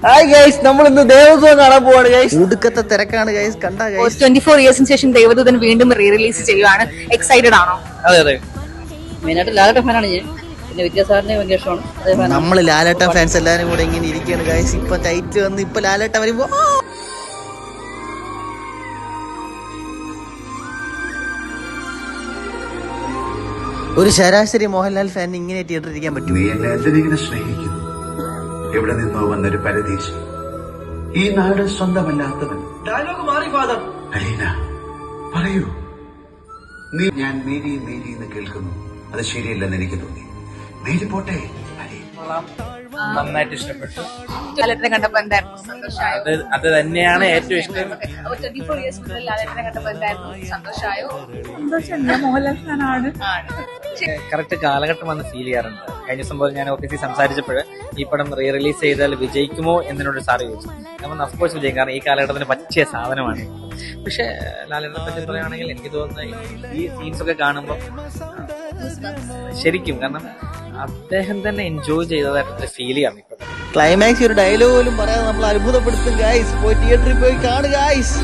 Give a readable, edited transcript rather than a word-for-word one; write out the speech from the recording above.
Hi guys, നമ്മൾ ഇന്ന് ദേവദൂതൻ കാണാൻ പോവാണ് ഗൈസ്. ഒടുക്കത്തെ തിരക്കാണ് ഗൈസ്. കണ്ടാ ഗൈസ് 24 ഇയേഴ്സിന് ശേഷം ദേവദൂതൻ വീണ്ടും റീ റിലീസ് ചെയ്യുവാണ്. എക്സൈറ്റഡ് ആണോ? അതെ അതെ, മെയിനായിട്ട് ലാലേട്ട ഫാനാണ് ഞാൻ. പിന്നെ വിദ്യാസാറിനെ ഭയങ്കര ഇഷ്ടമാണ്. നമ്മള് ലാലേട്ട ഫാൻസ് എല്ലാരും കൂടെ ഇങ്ങനെ ഇരിക്കുകയാണ് ഗൈസ്. ഇപ്പൊ ടൈറ്റ് വന്ന് ഇപ്പൊ ലാലേട്ട വരുമ്പോ ഒരു ശരാശരി മോഹൻലാൽ ഫാൻ ഇങ്ങനെ തിയേറ്ററിൽ ഇരിക്കാൻ പറ്റും? നീ എന്നെ എന്തിനെ സ്നേഹിക്കുന്നു? എവിടെ നിന്നോ വന്നൊരു പരദേശി, ഈ നാട് സ്വന്തമല്ലാത്തവൻ. ഡയലോഗ് മാറി ഫാദർ. അലീന പറയൂ, നീ ഞാൻ മേരി മേരി എന്ന് കേൾക്കുന്നു. അത് ശരിയല്ലെന്ന് എനിക്ക് തോന്നി. മേരി പോട്ടെ. നന്നായിട്ട് ഇഷ്ടപ്പെട്ടു. ലാലേട്ടനെ കണ്ടപ്പോ എന്തായിരുന്നു? സന്തോഷമായോ? അത് തന്നെയാണ് ഏറ്റവും ഇഷ്ടം. 24 ഇയേഴ്സ് മുതൽ ലാലേട്ടനെ കണ്ടപ്പോ എന്തായിരുന്നു? സന്തോഷമായോ? മോഹൻലാൽ ഫാനാണ്. കറക്റ്റ് കാലഘട്ടം വന്ന് ഫീൽ ചെയ്യാറുണ്ട്. കഴിഞ്ഞ ദിവസം പോലെ ഞാൻ ഓഫീസിൽ സംസാരിച്ചപ്പോൾ ഈ പടം റീ റിലീസ് ചെയ്താൽ വിജയിക്കുമോ എന്നോട് സാറ് ചോദിച്ചു. നമ്മൾ അഫ്കോഴ്സ് വിജയിക്കും, കാരണം ഈ കാലഘട്ടത്തിന് പറ്റിയ സാധനമാണ്. പക്ഷെ ലാലേട്ടനെ പറ്റി പറയുകയാണെങ്കിൽ എനിക്ക് തോന്നുന്നത് ഈ സീൻസ് ഒക്കെ കാണുമ്പോൾ ശരിക്കും, കാരണം അദ്ദേഹം തന്നെ എൻജോയ് ചെയ്തതായിട്ട് ഫീൽ ചെയ്യാം. ഇപ്പൊ ക്ലൈമാക്സ് ഒരു ഡയലോഗ് പോലും പറയാതെ നമ്മൾ അത്ഭുതപ്പെടുത്തും ഗൈസ്. പോയി തിയേറ്ററിൽ പോയി കാണുക ഗൈസ്.